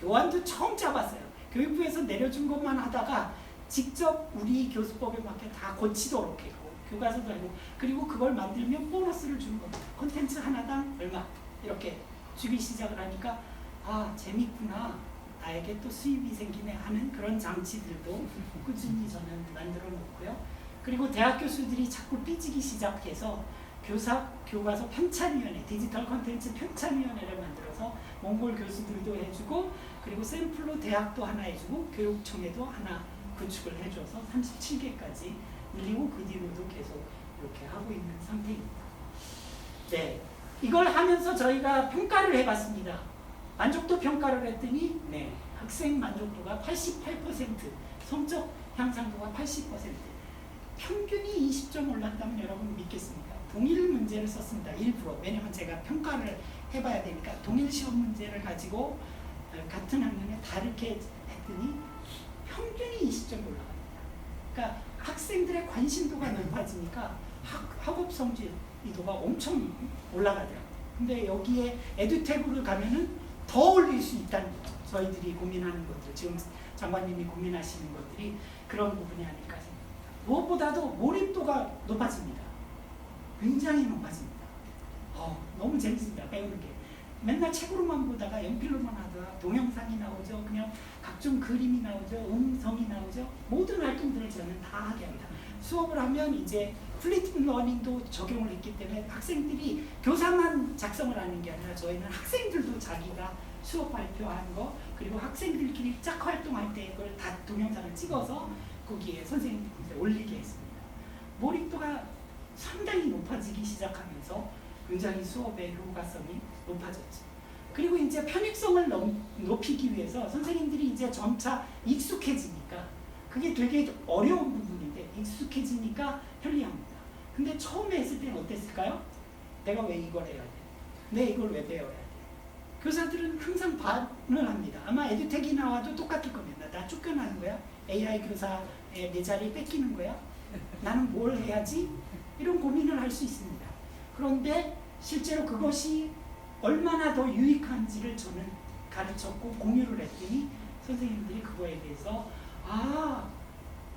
교환도 처음 잡았어요. 교육부에서 내려준 것만 하다가 직접 우리 교수법에 맞게 다 고치도록 했고 교과서도 하고 그리고 그걸 만들면 보너스를 주는 겁니다. 콘텐츠 하나당 얼마 이렇게 주기 시작을 하니까 아 재밌구나 나에게 또 수입이 생기네 하는 그런 장치들도 꾸준히 저는 만들어 놓고요. 그리고 대학 교수들이 자꾸 삐지기 시작해서 교과서 편찬위원회, 디지털 콘텐츠 편찬위원회를 만들어서 몽골 교수들도 해주고 그리고 샘플로 대학도 하나 해주고 교육청에도 하나 구축을 해줘서 37개까지 늘리고 그 뒤로도 계속 이렇게 하고 있는 상태입니다. 네, 이걸 하면서 저희가 평가를 해봤습니다. 만족도 평가를 했더니 네, 학생 만족도가 88%, 성적 향상도가 80%, 평균이 20점 올랐다면 여러분 믿겠습니까? 동일 문제를 썼습니다. 일부러. 왜냐면 제가 평가를 해봐야 되니까 동일 시험 문제를 가지고 같은 학년에 다르게 했더니 평균이 20점 올라갑니다. 그러니까 학생들의 관심도가 높아지니까 학업 성취도가 엄청 올라가더라고요. 근데 여기에 에듀텍으로 가면은 더 올릴 수 있다는 거죠. 저희들이 고민하는 것들, 지금 장관님이 고민하시는 것들이 그런 부분이 아닐까 생각합니다. 무엇보다도 몰입도가 높아집니다. 굉장히 높아집니다. 너무 재밌습니다. 배우는 게. 맨날 책으로만 보다가 연필로만 하다가 동영상이 나오죠. 그냥 각종 그림이 나오죠. 음성이 나오죠. 모든 활동들을 저는 다 하게 합니다. 수업을 하면 이제 플리팅 러닝도 적용을 했기 때문에 학생들이 교사만 작성을 하는 게 아니라 저희는 학생들도 자기가 수업 발표한 거 그리고 학생들끼리 짝 활동할 때 그걸 다 동영상을 찍어서 거기에 선생님들한테 올리게 했습니다. 몰입도가 상당히 높아지기 시작하면서 굉장히 수업의 효과성이 높아졌죠. 그리고 이제 편익성을 높이기 위해서 선생님들이 이제 점차 익숙해지니까 그게 되게 어려운 부분인데 익숙해지니까 편리합니다. 근데 처음에 했을 때는 어땠을까요? 내가 왜 이걸 해야 돼? 내 이걸 왜 배워야 돼? 교사들은 항상 반을 합니다. 아마 에듀텍이 나와도 똑같을 겁니다. 나 쫓겨나는 거야? AI 교사의 내 자리 뺏기는 거야? 나는 뭘 해야지? 이런 고민을 할 수 있습니다. 그런데 실제로 그것이 얼마나 더 유익한지를 저는 가르쳤고 공유를 했더니 선생님들이 그거에 대해서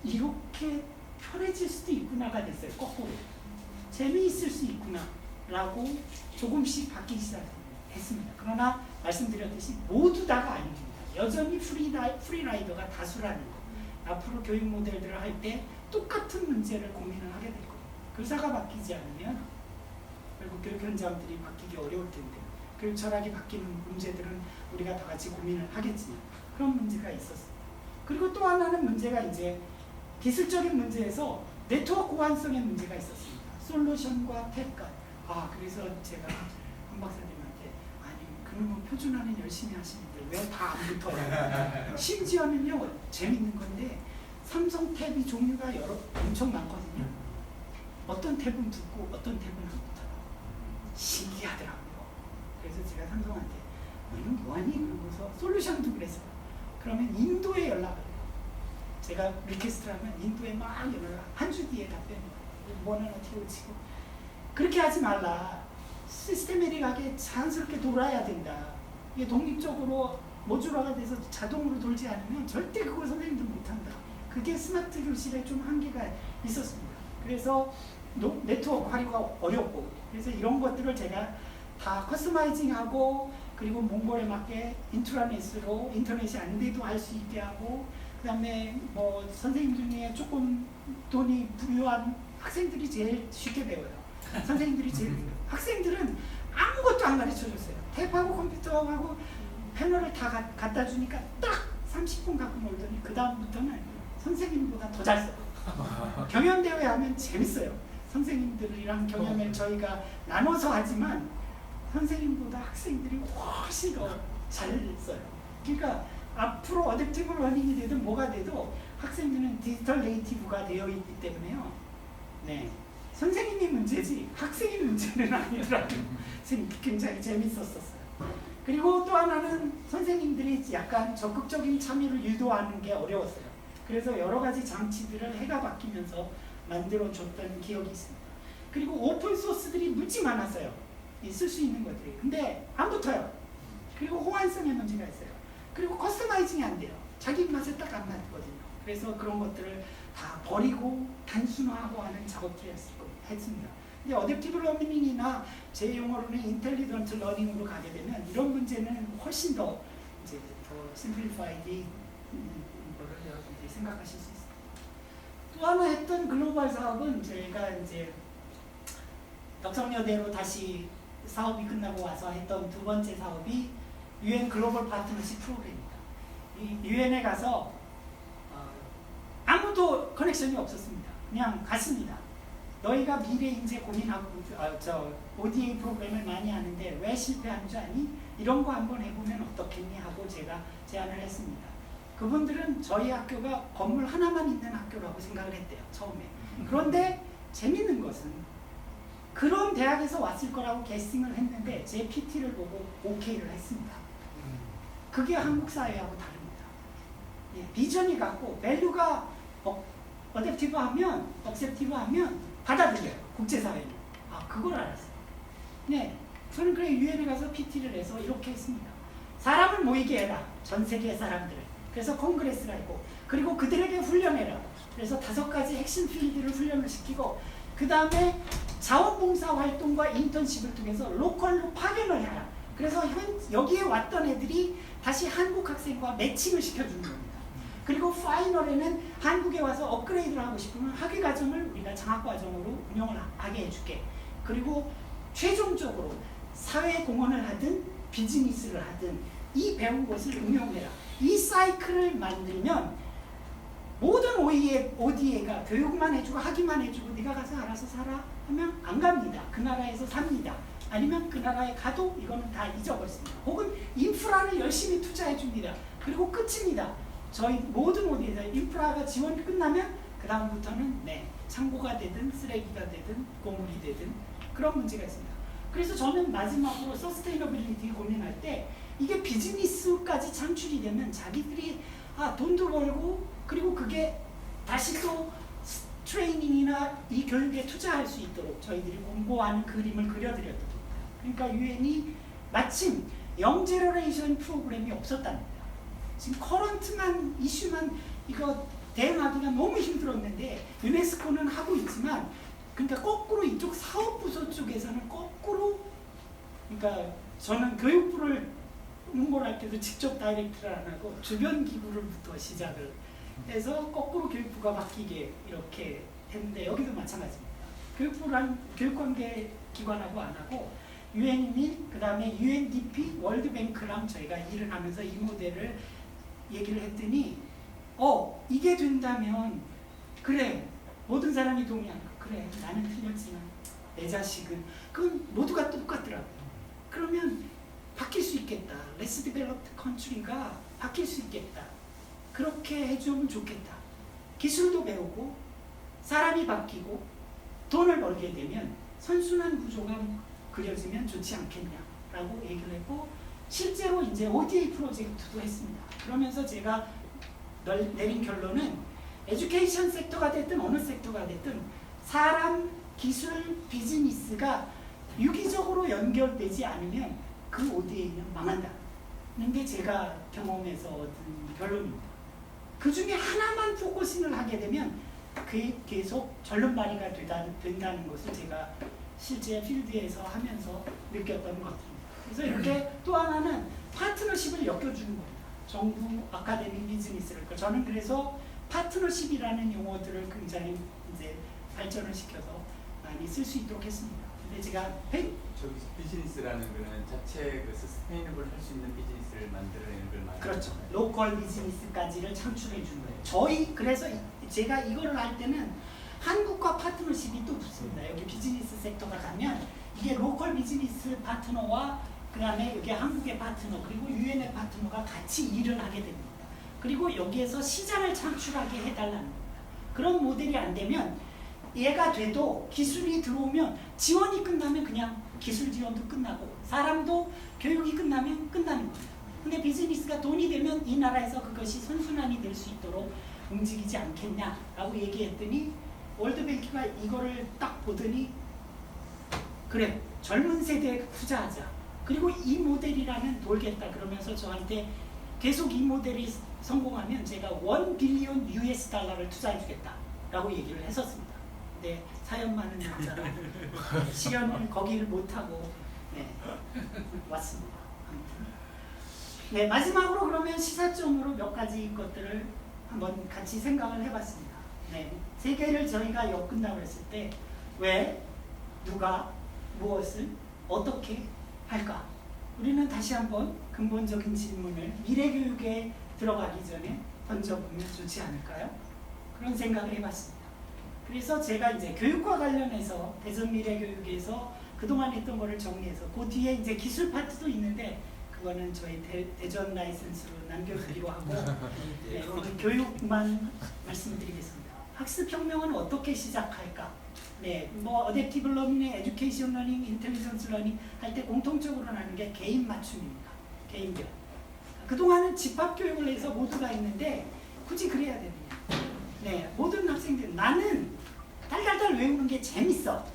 이렇게 편해질 수도 있구나가 됐어요. 거꾸로. 재미있을 수 있구나 라고 조금씩 바뀌기 시작했습니다. 그러나 말씀드렸듯이 모두 다가 아닙니다. 여전히 프리라이더가 다수라는 거. 앞으로 교육 모델들을 할 때 똑같은 문제를 고민을 하게 될 겁니다. 교사가 바뀌지 않으면 결국 교육 현장들이 바뀌기 어려울 텐데 교육 철학이 바뀌는 문제들은 우리가 다 같이 고민을 하겠지만 그런 문제가 있었습니다. 그리고 또 하나는 문제가 이제 기술적인 문제에서 네트워크 호환성의 문제가 있었습니다. 솔루션과 탭과 그래서 제가 한 박사님한테 그놈은 표준화는 열심히 하시는데 왜 다 안 붙어요? 심지어는요 재밌는 건데 삼성 탭이 종류가 엄청 많거든요. 어떤 탭은 붙고 어떤 탭은 안 붙어요. 신기하더라고요. 그래서 제가 삼성한테 너는 뭐하니? 그러고서 솔루션도 그랬어요. 그러면 인도에 연락을 해요. 제가 리퀘스트를 하면 인도에 막 연락 한 주 뒤에 답변이 와요. 뭐는 어떻게 고치고 그렇게 하지 말라. 시스테메릭하게 자연스럽게 돌아야 된다. 이게 독립적으로 모듈화가 돼서 자동으로 돌지 않으면 절대 그걸 선생님들 못한다. 그게 스마트 교실에 좀 한계가 있었습니다. 그래서 네트워크 하기가 어렵고 그래서 이런 것들을 제가 다 커스터마이징하고 그리고 몽골에 맞게 인트라넷으로 인터넷이 안 돼도 할 수 있게 하고 그 다음에 뭐 선생님 중에 조금 돈이 부유한 학생들이 제일 쉽게 배워요. 선생님들이 제일 학생들은 아무것도 안 가르쳐줬어요. 탭하고 컴퓨터하고 패널을 다 갖다 주니까 딱 30분 갖고 놀더니 그 다음부터는 선생님보다 더 잘 써요. 경연대회 하면 재밌어요. 선생님들이랑 경연을 저희가 나눠서 하지만 선생님보다 학생들이 훨씬 더 잘 써요. 그러니까 앞으로 어댑티브 러닝이 되든 뭐가 돼도 학생들은 디지털 네이티브가 되어 있기 때문에요. 네, 선생님이 문제지 학생이 문제는 아니더라고요. 굉장히 재밌었었어요. 그리고 또 하나는 선생님들이 약간 적극적인 참여를 유도하는 게 어려웠어요. 그래서 여러 가지 장치들을 해가 바뀌면서 만들어줬던 기억이 있습니다. 그리고 오픈 소스들이 무지 많았어요. 쓸 수 있는 것들이. 근데 안 붙어요. 그리고 호환성의 문제가 있어요. 그리고 커스터마이징이 안 돼요. 자기 입맛에 딱 안 맞거든요. 그래서 그런 것들을 다 버리고 단순화하고 하는 작업들을 했습니다. 근데 어댑티브 러닝이나 제 용어로는 인텔리전트 러닝으로 가게 되면 이런 문제는 훨씬 더 이제 더 심플리파이드 거를 여러분들이 생각하실 수 있습니다. 또 하나 했던 글로벌 사업은 저희가 이제 덕성여대로 다시 사업이 끝나고 와서 했던 두 번째 사업이 UN 글로벌 파트너십 프로그램입니다. 이 UN에 가서 아무도 커넥션이 없었습니다. 그냥 갔습니다. 너희가 미래 인재 고민하고 ODA 프로그램을 많이 하는데 왜 실패한 줄 아니? 이런 거 한번 해보면 어떻겠니? 하고 제가 제안을 했습니다. 그분들은 저희 학교가 건물 하나만 있는 학교라고 생각을 했대요. 처음에. 그런데 재밌는 것은 그런 대학에서 왔을 거라고 게스팅을 했는데 제 PT를 보고 OK를 했습니다. 그게 한국 사회하고 다릅니다. 예, 비전이 같고 밸류가 어댑티브 하면, 억셉티브 하면 받아들여요. 국제사회는. 그걸 알았어요. 네, 저는 그래 유엔에 가서 PT를 해서 이렇게 했습니다. 사람을 모이게 해라. 전 세계 사람들을. 그래서 콩그레스가 있고 그리고 그들에게 훈련해라. 그래서 5가지 핵심 필드를 훈련을 시키고 그 다음에 자원봉사 활동과 인턴십을 통해서 로컬로 파견을 해라. 그래서 여기에 왔던 애들이 다시 한국 학생과 매칭을 시켜주는 겁니다. 그리고 파이널에는 한국에 와서 업그레이드를 하고 싶으면 학위과정을 우리가 장학과정으로 운영을 하게 해줄게. 그리고 최종적으로 사회공헌을 하든 비즈니스를 하든 이 배운 것을 응용해라. 이 사이클을 만들면 모든 ODA가 교육만 해주고 학위만 해주고 네가 가서 알아서 살아 하면 안 갑니다. 그 나라에서 삽니다. 아니면 그 나라에 가도 이거는 다 잊어버렸습니다. 혹은 인프라를 열심히 투자해 줍니다. 그리고 끝입니다. 저희 모든 ODA에서 인프라가 지원이 끝나면 그 다음부터는 창고가 되든 쓰레기가 되든 고물이 되든 그런 문제가 있습니다. 그래서 저는 마지막으로 서스테이너빌리티 고민할 때 이게 비즈니스까지 창출이 되면 자기들이 돈도 벌고 그리고 그게 다시 또 트레이닝이나 이 교육에 투자할 수 있도록 저희들이 공고하는 그림을 그려드렸던 겁니다. 그러니까 유엔이 마침 영제너레이션 프로그램이 없었답니다. 지금 커런트만 이슈만 이거 대응하기가 너무 힘들었는데 유네스코는 하고 있지만 그러니까 거꾸로 이쪽 사업부서 쪽에서는 거꾸로 그러니까 저는 교육부를 홍보를 할 때도 직접 다이렉트를 안 하고 주변 기구를부터 시작을 해서 거꾸로 교육부가 바뀌게 이렇게 했는데 여기도 마찬가지입니다. 교육부랑 교육관계 기관하고 안 하고 유엔민 그 다음에 UNDP 월드뱅크랑 저희가 일을 하면서 이 모델을 얘기를 했더니 이게 된다면 그래 모든 사람이 동의하는 거 그래 나는 틀렸지만 내 자식은 그건 모두가 똑같더라고요. 그러면 바뀔 수 있겠다. Less developed country가 바뀔 수 있겠다. 그렇게 해주면 좋겠다. 기술도 배우고 사람이 바뀌고 돈을 벌게 되면 선순환 구조가 그려지면 좋지 않겠냐라고 얘기를 했고 실제로 이제 ODA 프로젝트도 했습니다. 그러면서 제가 내린 결론은 에듀케이션 섹터가 됐든 어느 섹터가 됐든 사람, 기술, 비즈니스가 유기적으로 연결되지 않으면 그 ODA는 망한다는 게 제가 경험에서 얻은 결론입니다. 그 중에 하나만 포커싱을 하게 되면 그게 계속 절름발이가 된다는 것을 제가 실제 필드에서 하면서 느꼈던 것 같습니다. 그래서 이렇게 또 하나는 파트너십을 엮여주는 겁니다. 정부, 아카데미, 비즈니스를. 저는 그래서 파트너십이라는 용어들을 굉장히 이제 발전을 시켜서 많이 쓸 수 있도록 했습니다. 근데 제가 저기 비즈니스라는 거는 자체 그 서스테이너블 할 수 있는 비즈니스를 만들어내는 걸 말하는 그렇죠. 거잖아요. 로컬 비즈니스까지를 창출해 주는 거예요. 저희 그래서 제가 이거를 할 때는 한국과 파트너십이 또 붙습니다. 여기 비즈니스 섹터가 가면 이게 로컬 비즈니스 파트너와 그 다음에 여기 한국의 파트너 그리고 유엔의 파트너가 같이 일을 하게 됩니다. 그리고 여기에서 시장을 창출하게 해달라는 겁니다. 그런 모델이 안 되면 얘가 돼도 기술이 들어오면 지원이 끝나면 그냥 기술 지원도 끝나고 사람도 교육이 끝나면 끝나는 거예요. 근데 비즈니스가 돈이 되면 이 나라에서 그것이 선순환이 될 수 있도록 움직이지 않겠냐라고 얘기했더니 월드뱅크가 이거를 딱 보더니 그래 젊은 세대에 투자하자. 그리고 이 모델이라면 돌겠다 그러면서 저한테 계속 이 모델이 성공하면 제가 1 빌리언 US 달러를 투자해주겠다라고 얘기를 했었습니다. 네, 사연 많은 남자라 실현을 거기를 못하고 네, 왔습니다. 네, 마지막으로 그러면 시사점으로 몇 가지 것들을 한번 같이 생각을 해봤습니다. 네, 세계를 저희가 엮은다고 했을 때 왜, 누가, 무엇을, 어떻게 할까? 우리는 다시 한번 근본적인 질문을 미래교육에 들어가기 전에 던져보면 좋지 않을까요? 그런 생각을 해봤습니다. 그래서 제가 이제 교육과 관련해서 대전미래교육에서 그동안 했던 거를 정리해서 그 뒤에 이제 기술 파트도 있는데 그거는 저희 대전 라이센스로 남겨두기로 하고 네, 오늘 교육만 말씀드리겠습니다. 학습혁명은 어떻게 시작할까? 네, 뭐 어댑티브 러닝, 에듀케이션 러닝, 인텔리전스 러닝 할 때 공통적으로 나는 게 개인 맞춤입니다. 개인별. 그동안은 집합교육을 해서 모두가 있는데 굳이 그래야 됩니다. 네, 모든 학생들 나는 달달달 외우는 게 재밌어.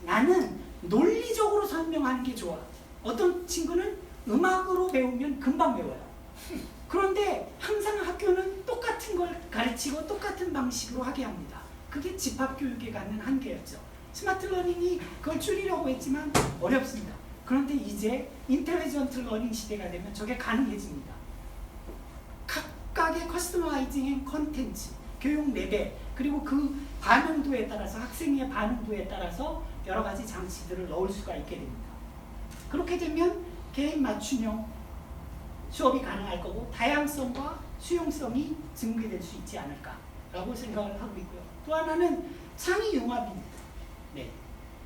나는 논리적으로 설명하는 게 좋아. 어떤 친구는 음악으로 배우면 금방 배워요. 그런데 항상 학교는 똑같은 걸 가르치고 똑같은 방식으로 하게 합니다. 그게 집합교육에 갖는 한계였죠. 스마트 러닝이 그걸 줄이려고 했지만 어렵습니다. 그런데 이제 인텔리전트 러닝 시대가 되면 저게 가능해집니다. 각각의 커스터마이징 컨텐츠, 교육 레벨, 그리고 그 반응도에 따라서 학생의 반응도에 따라서 여러 가지 장치들을 넣을 수가 있게 됩니다. 그렇게 되면 개인 맞춤형 수업이 가능할 거고 다양성과 수용성이 증대될 수 있지 않을까라고 생각을 하고 있고요. 또 하나는 창의융합입니다. 네,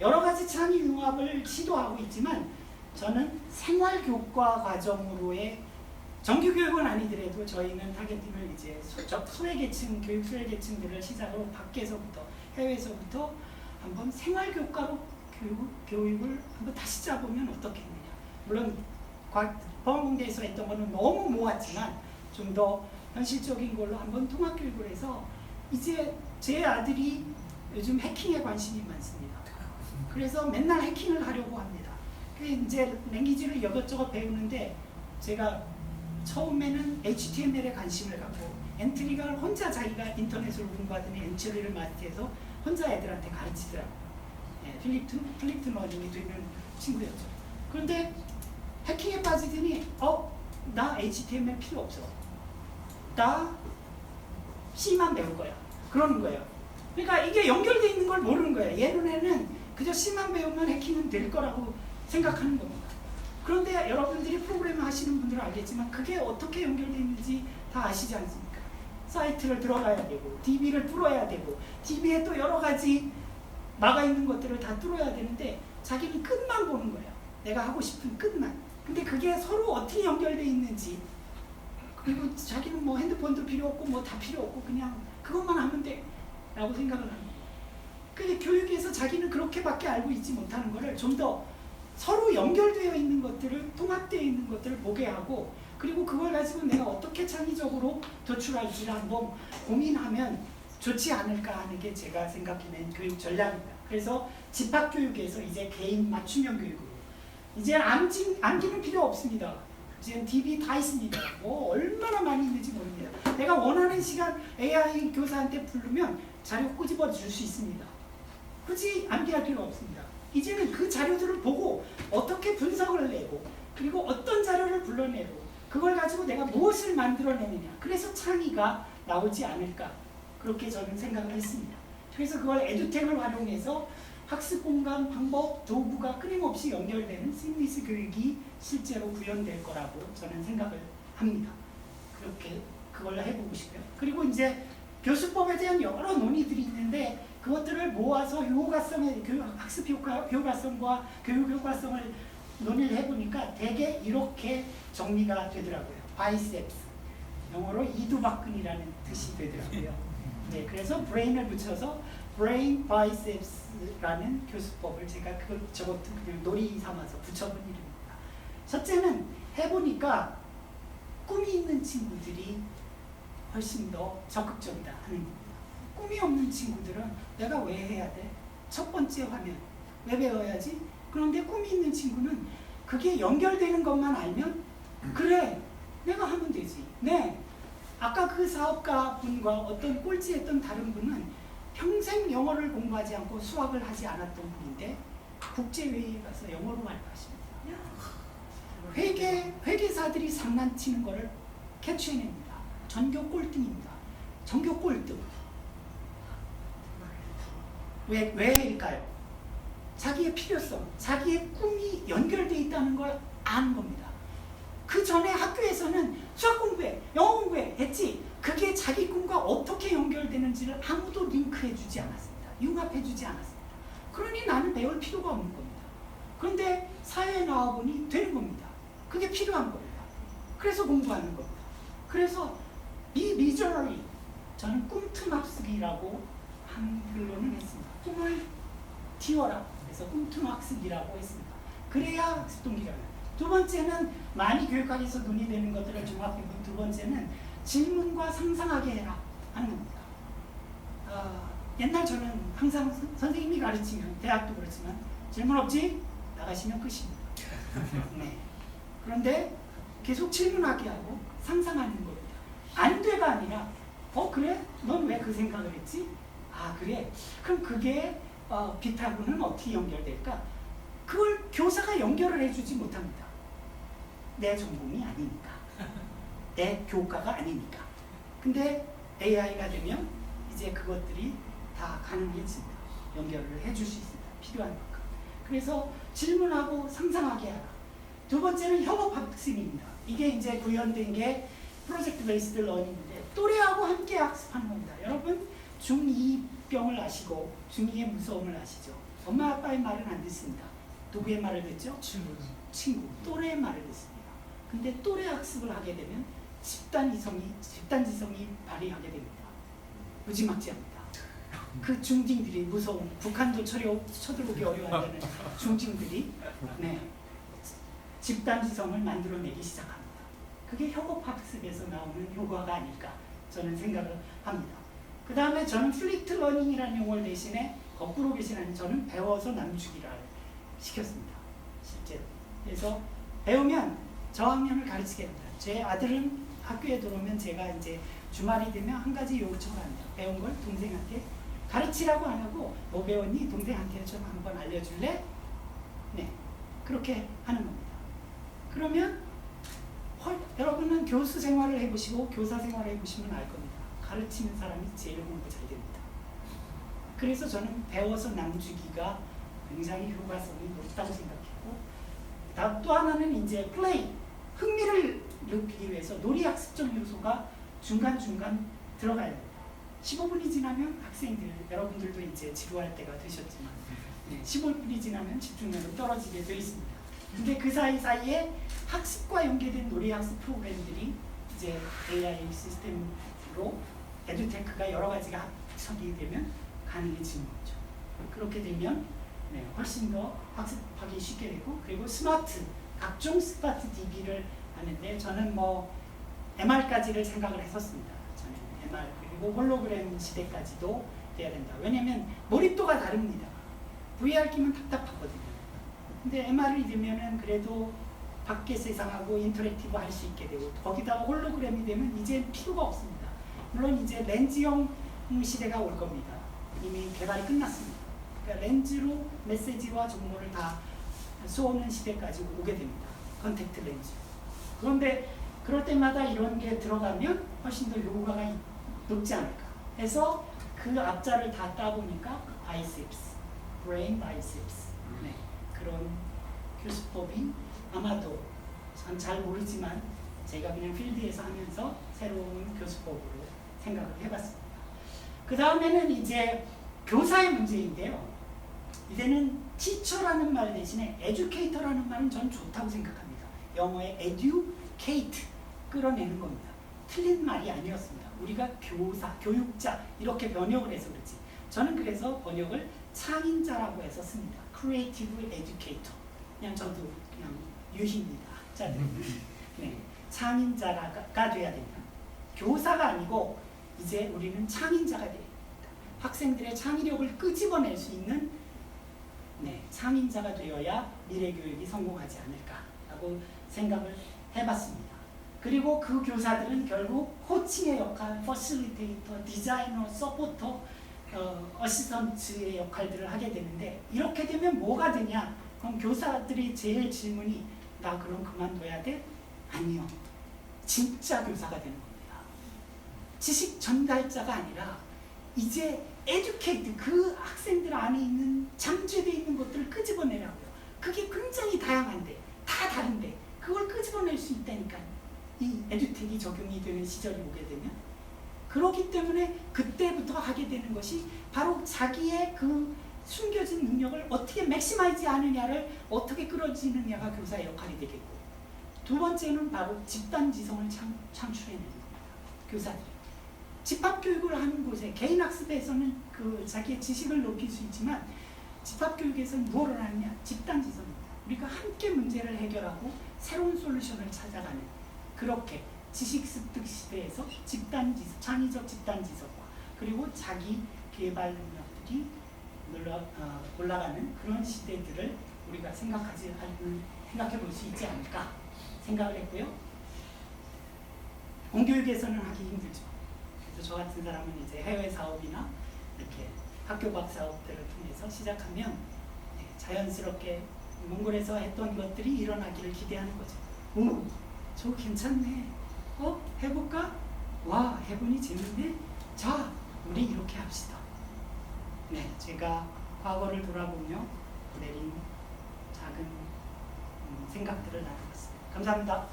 여러 가지 창의융합을 시도하고 있지만 저는 생활교과 과정으로의 정규교육은 아니더라도 저희는 타겟팅을 이제 소외계층, 교육 소외계층들을 시작으로 밖에서부터 해외에서부터 한번 생활교과로 교육을 한번 다시 짜보면 어떻겠느냐. 물론 보안공대에서 했던 거는 너무 모았지만 좀 더 현실적인 걸로 한번 통합교육을 해서 이제 제 아들이 요즘 해킹에 관심이 많습니다. 그래서 맨날 해킹을 하려고 합니다. 이제 랭귀지를 이것저것 배우는데 제가 처음에는 HTML에 관심을 갖고 엔트리가 혼자 자기가 인터넷으로 공부하더니 엔트리를 마스터해서 혼자 애들한테 가르치더라고요. 네, 플립트 러닝이 되는 친구였죠. 그런데 해킹에 빠지더니 나 HTML 필요 없어. 나 C만 배울 거야. 그러는 거예요. 그러니까 이게 연결되어 있는 걸 모르는 거예요. 얘 눈에는 그저 C만 배우면 해킹은 될 거라고 생각하는 겁니다. 그런데 여러분들이 프로그램을 하시는 분들은 알겠지만 그게 어떻게 연결되어 있는지 다 아시지 않습니까? 사이트를 들어가야 되고 DB를 뚫어야 되고 DB에 또 여러 가지 막아 있는 것들을 다 뚫어야 되는데 자기는 끝만 보는 거예요. 내가 하고 싶은 끝만. 근데 그게 서로 어떻게 연결되어 있는지 그리고 자기는 뭐 핸드폰도 필요 없고 뭐 다 필요 없고 그냥 그것만 하면 돼 라고 생각을 합니다. 근데 교육에서 자기는 그렇게밖에 알고 있지 못하는 거를 좀 더 서로 연결되어 있는 것들을 통합되어 있는 것들을 보게 하고 그리고 그걸 가지고 내가 어떻게 창의적으로 도출할지를 한번 고민하면 좋지 않을까 하는 게 제가 생각해낸 교육 전략입니다. 그래서 집합교육에서 이제 개인 맞춤형 교육으로 이제 암기는 필요 없습니다. 이제 DB 다 있습니다. 뭐 얼마나 많이 있는지 모릅니다. 내가 원하는 시간 AI 교사한테 부르면 자료 꼬집어 줄 수 있습니다. 굳이 암기할 필요 없습니다. 이제는 그 자료들을 보고 어떻게 분석을 내고 그리고 어떤 자료를 불러내고 그걸 가지고 내가 무엇을 만들어내느냐. 그래서 창의가 나오지 않을까. 그렇게 저는 생각을 했습니다. 그래서 그걸 에듀텍을 활용해서 학습 공간, 방법, 도구가 끊임없이 연결되는 시미스 교육이 실제로 구현될 거라고 저는 생각을 합니다. 그렇게 그걸 해보고 싶어요. 그리고 이제 교수법에 대한 여러 논의들이 있는데 그것들을 모아서 효과성의 학습 효과성과 교육 효과성을 논의를 해보니까 대개 이렇게 정리가 되더라고요. 바이셉스, 영어로 이두박근이라는 뜻이 되더라고요. 네, 그래서 브레인을 붙여서 brain biceps라는 교수법을 제가 저것도 그냥 놀이 삼아서 붙여본 이름입니다. 첫째는 해보니까 꿈이 있는 친구들이 훨씬 더 적극적이다 하는 겁니다. 꿈이 없는 친구들은 내가 왜 해야 돼? 첫 번째 화면 왜 배워야지? 그런데 꿈이 있는 친구는 그게 연결되는 것만 알면 그래 내가 하면 되지. 네. 아까 그 사업가 분과 어떤 꼴찌했던 다른 분은 평생 영어를 공부하지 않고 수학을 하지 않았던 분인데 국제회의에 가서 영어로 발표하십니다. 회계사들이 장난치는 거를 캐치해냅니다. 전교 꼴등입니다. 전교 꼴등. 왜일까요? 자기의 필요성, 자기의 꿈이 연결되어 있다는 걸 아는 겁니다. 그 전에 학교에서는 수학 공부해, 영어 공부해 했지 그게 자기 꿈과 어떻게 연결되는지를 아무도 링크해주지 않았습니다. 융합해주지 않았습니다. 그러니 나는 배울 필요가 없는 겁니다. 그런데 사회에 나와보니 되는 겁니다. 그게 필요한 겁니다. 그래서 공부하는 겁니다. 그래서 이 비저너리, 저는 꿈틀막쓰기라고 한글로는 했습니다. 꿈을 띄워라. 그래서 꿈틀막쓰기라고 했습니다. 그래야 학습 동기가 나요. 두 번째는 많이 교육학에서 논의되는 것들을 종합해본 두 번째는 질문과 상상하게 해라 하는 겁니다. 옛날 저는 항상 선생님이 가르치면 대학도 그렇지만 질문 없지? 나가시면 끝입니다. 네. 그런데 계속 질문하게 하고 상상하는 겁니다. 안 돼가 아니라 그래? 넌 왜 그 생각을 했지? 아 그래? 그럼 그게 B타고는 어떻게 연결될까? 그걸 교사가 연결을 해주지 못합니다. 내 전공이 아니니까. 내 교과가 아니니까. 근데 AI가 되면 이제 그것들이 다 가능해집니다. 연결을 해줄 수 있습니다. 필요한 만큼. 그래서 질문하고 상상하게 하라. 두 번째는 협업학습입니다. 이게 이제 구현된 게 프로젝트 베이스드 러닝인데 또래하고 함께 학습하는 겁니다. 여러분 중2병을 아시고 중2의 무서움을 아시죠? 엄마 아빠의 말은 안 듣습니다. 누구의 말을 듣죠? 친구, 또래의 말을 듣습니다. 근데 또래 학습을 하게 되면 집단지성이 발휘하게 됩니다. 무지막지합니다. 그 중딩들이 무서운 북한도 쳐들어오기 어려워하는 중딩들이 집단지성을 만들어내기 시작합니다. 그게 협업학습에서 나오는 효과가 아닐까 저는 생각을 합니다. 그 다음에 저는 플리트 러닝이라는 용어를 대신에 거꾸로 계시는 저는 배워서 남주기를 시켰습니다. 실제로. 그래서 배우면 저학년을 가르치게 됩니다. 제 아들은 학교에 들어오면 제가 이제 주말이 되면 한 가지 요청을 합니다. 배운 걸 동생한테 가르치라고 안 하고 뭐 배웠니? 동생한테 좀 한번 알려줄래? 네. 그렇게 하는 겁니다. 그러면 여러분은 교수 생활을 해보시고 교사 생활을 해보시면 알 겁니다. 가르치는 사람이 제일 공부 잘 됩니다. 그래서 저는 배워서 남주기가 굉장히 효과성이 높다고 생각했고 또 하나는 이제 플레이, 흥미를 느끼기 위해서 놀이학습적 요소가 중간중간 들어가야 됩니다. 15분이 지나면 학생들, 여러분들도 이제 지루할 때가 되셨지만 15분이 지나면 집중력이 떨어지게 되어 있습니다. 근데 그 사이사이에 학습과 연계된 놀이학습 프로그램들이 이제 AI 시스템으로 에듀테크가 여러 가지가 합쳐지게 되면 가능해지는 거죠. 그렇게 되면 훨씬 더 학습하기 쉽게 되고 그리고 각종 스마트 DB를 하는데 저는 뭐 MR까지를 생각을 했었습니다. 저는 MR 그리고 홀로그램 시대까지도 돼야 된다. 왜냐면 몰입도가 다릅니다. VR 끼면 답답하거든요. 근데 MR이 되면은 그래도 밖의 세상하고 인터랙티브 할 수 있게 되고 거기다가 홀로그램이 되면 이제 필요가 없습니다. 물론 이제 렌즈형 시대가 올 겁니다. 이미 개발이 끝났습니다. 그러니까 렌즈로 메시지와 정보를 다 쏘는 시대까지 오게 됩니다. 컨택트 렌즈. 그런데 그럴 때마다 이런 게 들어가면 훨씬 더 효과가 높지 않을까 해서 그 앞자를 다 따보니까 biceps, brain biceps 그런 교수법이 아마도 전 잘 모르지만 제가 그냥 필드에서 하면서 새로운 교수법으로 생각을 해봤습니다. 그 다음에는 이제 교사의 문제인데요. 이제는 teacher라는 말 대신에 educator라는 말은 전 좋다고 생각합니다. 영어의 educate, 끌어내는 겁니다. 틀린 말이 아니었습니다. 우리가 교사, 교육자 이렇게 번역을 해서 그렇지 저는 그래서 번역을 창인자라고 해서 씁니다. Creative Educator. 그냥 저도 그냥 유희입니다. 학자들. 네, 창인자가 돼야 됩니다. 교사가 아니고 이제 우리는 창인자가 돼야 됩니다. 학생들의 창의력을 끄집어낼 수 있는 창인자가 되어야 미래교육이 성공하지 않을까라고 생각을 해봤습니다. 그리고 그 교사들은 결국 코치의 역할, 퍼실리테이터, 디자이너, 서포터, 어시스턴트의 역할들을 하게 되는데 이렇게 되면 뭐가 되냐? 그럼 교사들이 제일 질문이 나 그럼 그만둬야 돼? 아니요. 진짜 교사가 되는 겁니다. 지식 전달자가 아니라 이제 에듀케이트, 그 학생들 안에 있는 잠재되어 있는 것들을 끄집어내라고요. 그게 굉장히 다양한데 다 다른데 그걸 끄집어낼 수 있다니까요. 이 에듀텍이 적용이 되는 시절이 오게 되면 그렇기 때문에 그때부터 하게 되는 것이 바로 자기의 그 숨겨진 능력을 어떻게 맥시마이즈 하느냐를 어떻게 끌어지느냐가 교사의 역할이 되겠고, 두 번째는 바로 집단지성을 창출해내는 겁니다. 교사들이 집합교육을 하는 곳에 개인학습에서는 그 자기의 지식을 높일 수 있지만 집합교육에서는 무엇을 하느냐? 집단지성입니다. 우리가 함께 문제를 해결하고 새로운 솔루션을 찾아가는, 그렇게 지식습득 시대에서 집단지성, 창의적 집단지성과 그리고 자기 개발 능력들이 올라가는 그런 시대들을 우리가 생각해 볼 수 있지 않을까 생각을 했고요. 공교육에서는 하기 힘들죠. 그래서 저 같은 사람은 이제 해외 사업이나 이렇게 학교 밖 사업들을 통해서 시작하면 자연스럽게 몽골에서 했던 것들이 일어나기를 기대하는 거죠. 오, 저거 괜찮네. 해볼까? 와, 해보니 재밌네. 자, 우리 이렇게 합시다. 네, 제가 과거를 돌아보며 내린 작은 생각들을 나눠봤습니다. 감사합니다.